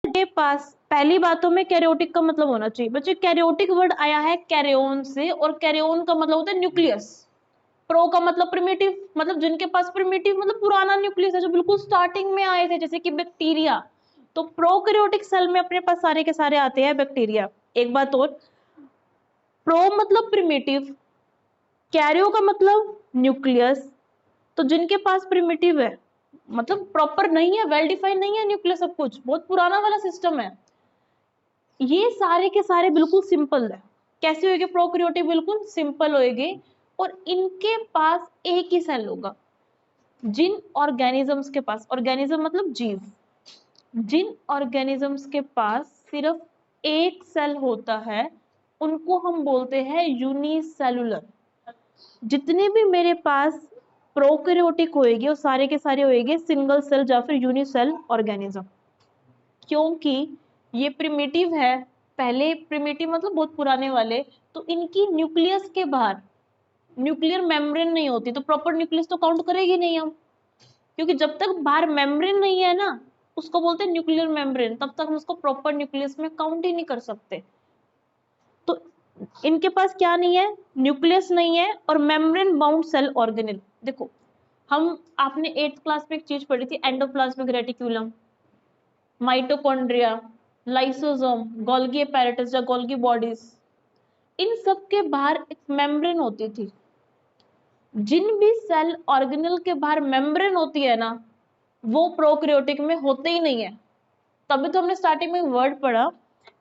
के पास पहली बातों में कैरियोटिक का मतलब होना चाहिए बच्चे, कैरियोटिक वर्ड आया है कैरियोन से, और कैरियोन का मतलब होता है न्यूक्लियस। प्रो का मतलब प्रिमिटिव, मतलब जिनके पास प्रिमिटिव मतलब पुराना न्यूक्लियस है, जो बिल्कुल स्टार्टिंग में आए थे, जैसे कि बैक्टीरिया। तो प्रोकैरियोटिक सेल में अपने पास सारे के सारे आते हैं बैक्टीरिया। एक बात और, प्रो मतलब प्रिमिटिव, कैरियो का मतलब न्यूक्लियस, तो जिनके पास प्रिमिटिव है मतलब प्रॉपर नहीं है, वेल डिफाइंड नहीं है न्यूक्लियस, सब कुछ बहुत पुराना वाला सिस्टम है, ये सारे के सारे बिल्कुल सिंपल है। कैसे होगी प्रोकैरियोटिक? बिल्कुल सिंपल होगी, और इनके पास एक ही सेल होगा। जिन ऑर्गेनिजम्स के पास, ऑर्गेनिज्म मतलब जीव, जिन ऑर्गेनिजम्स के पास सिर्फ एक सेल होता है उनको हम बोलते हैं यूनिसेलुलर। जितने भी मेरे पास प्रोकैरियोटिक होएगी वो सारे के सारे होएंगे सिंगल सेल या फिर यूनिसेल ऑर्गेनिज्म, क्योंकि ये प्रिमिटिव है। पहले प्रिमिटिव मतलब बहुत पुराने वाले, तो इनकी न्यूक्लियस के बाहर न्यूक्लियर मेम्ब्रेन नहीं होती, तो प्रॉपर न्यूक्लियस तो काउंट करेगी नहीं हम, क्योंकि जब तक बाहर मेम्ब्रेन नहीं है ना, उसको बोलते हैं न्यूक्लियर मेम्ब्रेन, तब तक हम उसको प्रॉपर न्यूक्लियस में काउंट ही नहीं कर सकते। तो इनके पास क्या नहीं है? न्यूक्लियस नहीं है और मेम्ब्रेन बाउंड सेल ऑर्गेनेल। देखो, हम आपने 8th क्लास में एक चीज पढ़ी थी, endoplasmic reticulum, mitochondria, lysosome, Golgi apparatus या गोल्गी बॉडीज, इन सब के बाहर एक मेम्ब्रेन होती थी। जिन भी सेल ऑर्गेनेल के बाहर मेम्ब्रेन होती है ना, वो प्रोकैरियोटिक में होते ही नहीं है। तभी तो हमने स्टार्टिंग में वर्ड पढ़ा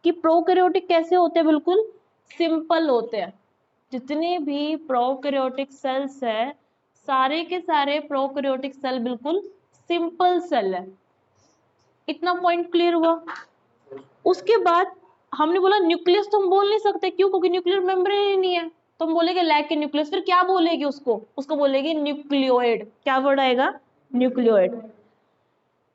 कि प्रोकैरियोटिक कैसे होते हैं, बिल्कुल सिंपल होते हैं। जितने भी प्रोकैरियोटिक सेल्स है, सारे के सारे प्रोकैरियोटिक सेल बिल्कुल सिंपल सेल है। इतना पॉइंट क्लियर हुआ? उसके बाद हमने बोला न्यूक्लियस तो हम बोल नहीं सकते, क्यों? क्योंकि न्यूक्लियर मेम्ब्रेन ही नहीं है, तो हम बोलेंगे लैक के न्यूक्लियस। फिर क्या बोलेगी उसको? उसको बोलेगी न्यूक्लियोइड। क्या वर्ड आएगा? न्यूक्लियोइड।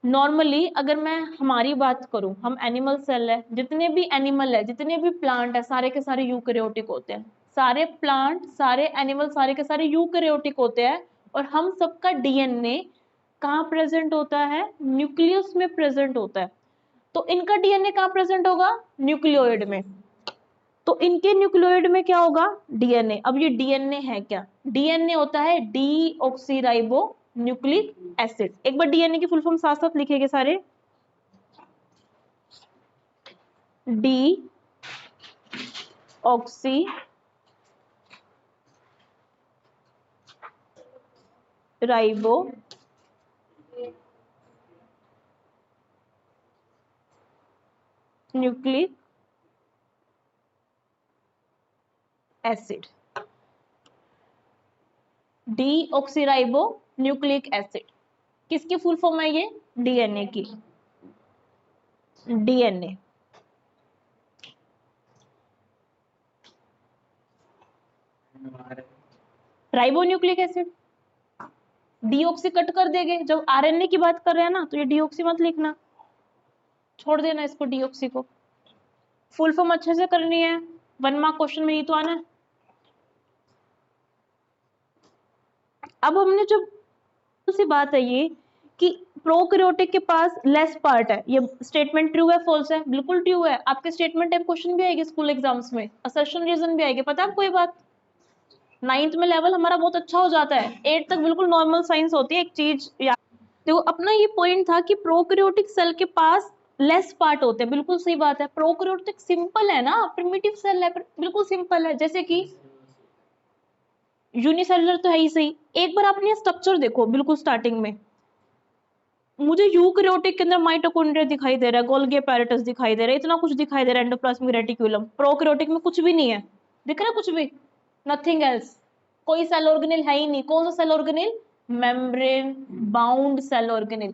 नॉर्मली अगर मैं हमारी बात करूं, हम एनिमल सेल है, जितने भी एनिमल है, जितने भी प्लांट है, सारे के सारे यूकैरियोटिक होते हैं। सारे प्लांट, सारे एनिमल, सारे के सारे यूकैरियोटिक होते हैं। और हम सबका डीएनए कहाँ प्रेजेंट होता है? न्यूक्लियस में प्रेजेंट होता है। तो इनका डीएनए कहाँ प्रेजेंट होगा? न्यूक्लियोइड में। तो इनके न्यूक्लियोइड में क्या होगा? डीएनए। अब ये डीएनए है क्या? डीएनए होता है डीऑक्सीराइबो न्यूक्लिक एसिड। एक बार डीएनए की फुल फॉर्म साथ साथ लिखेंगे सारे, D oxy ribo nucleic acid. Deoxyribo nucleic acid किसकी फुल फॉर्म है? ये डीएनए की। DNA ribo nucleic acid. Deoxy cut कर देंगे, जब आरएनए की बात कर रहे हैं ना, तो ये डीऑक्सी मत लिखना, छोड़ देना इसको, डीऑक्सी को। फुल फॉर्म अच्छे से करनी है, 1 मार्क क्वेश्चन में ही तो आना है। अब हमने जब सी बात है ये कि प्रोकैरियोटिक के पास लेस पार्ट है, ये स्टेटमेंट ट्रू है फॉल्स है? बिल्कुल ट्रू है। आपके स्टेटमेंट टाइप क्वेश्चन भी आएगी स्कूल एग्जाम्स में, असर्शन रीजन भी आएगी। पता है आपको ये बात? 9th में लेवल हमारा बहुत अच्छा हो जाता है, 8 तक बिल्कुल नॉर्मल साइंस होती है। एक चीज देखो, अपना ये पॉइंट था कि प्रोकैरियोटिक सेल के पास लेस पार्ट होते हैं। बिल्कुल सही बात है, प्रोकैरियोटिक सिंपल है ना, प्रिमिटिव सेल है, बिल्कुल सिंपल है। जैसे कि यूनिसेलुलर तो है ही सही। एक बार आपने स्ट्रक्चर देखो, बिल्कुल स्टार्टिंग में मुझे यूकैरियोटिक के अंदर माइटोकॉन्ड्रिया दिखाई दे रहा है, गोल्गी एपैरेटस दिखाई दे रहा है, इतना कुछ दिखाई दे रहा है, एंडोप्लाज्मिक रेटिक्यूलम। प्रोकैरियोटिक में कुछ भी नहीं है, दिख रहा है कुछ भी? नथिंग एल्स, कोई सेल ऑर्गेनेल है ही नहीं। कौन सा cell organelle? Membrane bound cell organelle.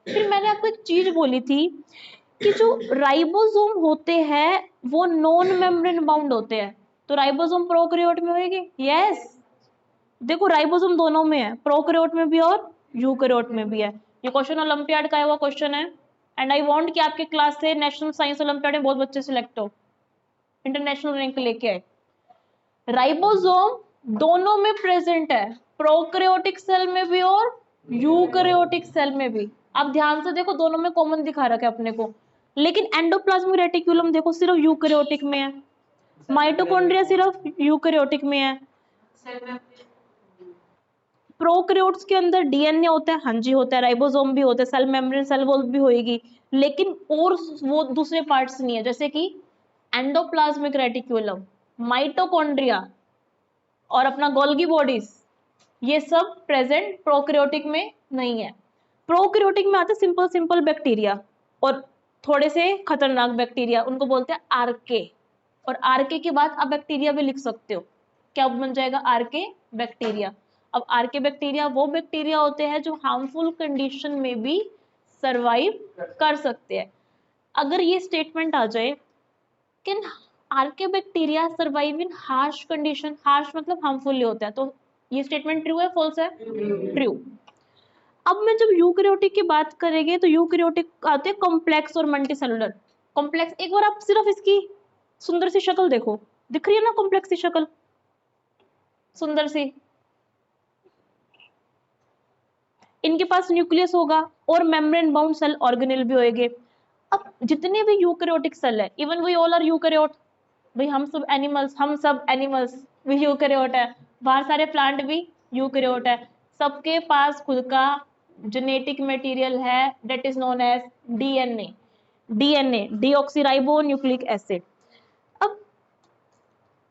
फिर मैंने आपको एक चीज बोली थी कि जो राइबोसोम होते हैं वो नॉन मेम्ब्रेन बाउंड होते हैं, तो राइबोसोम प्रोकैरियोट में होगी? यस। देखो, राइबोसोम दोनों में है, प्रोकैरियोट में भी और यूकैरियोट में भी है। ये क्वेश्चन ओलंपियाड का हुआ क्वेश्चन है, एंड आई वांट कि आपके क्लास से नेशनल साइंस ओलंपियाड में बहुत बच्चे सिलेक्ट हो, इंटरनेशनल रैंक लेके आए। राइबोसोम दोनों में प्रेजेंट है, प्रोकैरियोटिक सेल में भी और यूकैरियोटिक सेल में भी। आप ध्यान से देखो, दोनों में कॉमन दिखा रखा है अपने को। लेकिन एंडोप्लाज्मिक रेटिकुलम देखो सिर्फ यूकैरियोटिक में है, माइटोकॉन्ड्रिया सिर्फ यूकैरियोटिक में है। प्रोकैरियोट्स के अंदर डीएनए होता है, हाँ जी होता है, राइबोसोम भी होता है, सेल मेम्ब्रेन, सेल वॉल भी होएगी, लेकिन और वो दूसरे पार्ट्स नहीं है, जैसे कि एंडोप्लाज्मिक रेटिकुलम, माइटोकॉन्ड्रिया और अपना गोल्गी बॉडीज, ये सब प्रेजेंट प्रोकैरियोटिक में नहीं है। प्रोकैरियोटिक में आते सिंपल सिंपल बैक्टीरिया और थोड़े से खतरनाक बैक्टीरिया, उनको बोलते हैं आर्के, और आर्के के बाद आप बैक्टीरिया भी लिख सकते हो, क्या बन जाएगा, आर्के बैक्टीरिया। अब आर्के बैक्टीरिया वो बैक्टीरिया होते हैं जो हार्मफुल कंडीशन में भी सरवाइव कर सकते हैं। अगर ये स्टेटमेंट आ जाए can archaea bacteria survive in harsh condition, harsh मतलब हार्मफुल होता है, तो ये स्टेटमेंट ट्रू है फॉल्स है, ट्रू। अब मैं जब यूकैरियोटिक की बात करेंगे तो यूकैरियोटिक आते हैं कॉम्प्लेक्स और मल्टीसेलुलर। कॉम्प्लेक्स, एक बार आप सिर्फ इसकी सुंदर सी शक्ल देखो, दिख रही है ना कॉम्प्लेक्स की शक्ल, सुंदर सी। इनके पास न्यूक्लियस होगा और मेम्ब्रेन बाउंड सेल ऑर्गेनेल भी होएंगे। अब जितने भी यूकैरियोटिक सेल है, even we all are eukaryote, भाई हम सब एनिमल्स भी यूकैरियोट है, बाहर सारे प्लांट भी यूकैरियोट है, सबके पास खुद का जेनेटिक मटेरियल है, that is known as DNA, DNA deoxyribo nucleic acid. अब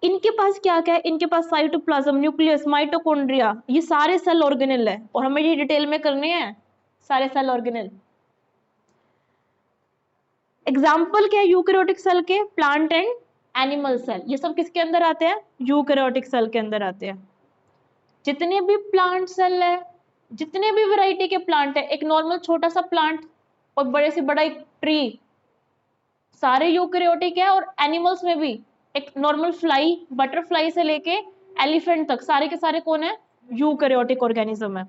इनके पास क्या क्या है, इनके पास साइटोप्लाज्म, न्यूक्लियस, माइटोकॉन्ड्रिया, ये सारे सेल ऑर्गेनेल है, और हमें ये डिटेल में करने हैं सारे सेल ऑर्गेनेल। एग्जाम्पल क्या है यूकैरियोटिक सेल के, प्लांट एंड एनिमल सेल, ये सब किसके अंदर आते हैं, यूकैरियोटिक सेल के अंदर आते हैं। जितने भी प्लांट सेल है, जितने भी वैरायटी के प्लांट है, एक नॉर्मल छोटा सा प्लांट और बड़े से बड़ा एक ट्री, सारे यूकैरियोटिक है। और एनिमल्स में भी एक नॉर्मल फ्लाई, बटरफ्लाई से लेके एलिफेंट तक, सारे के सारे कौन है, यूकैरियोटिक ऑर्गेनिज्म है।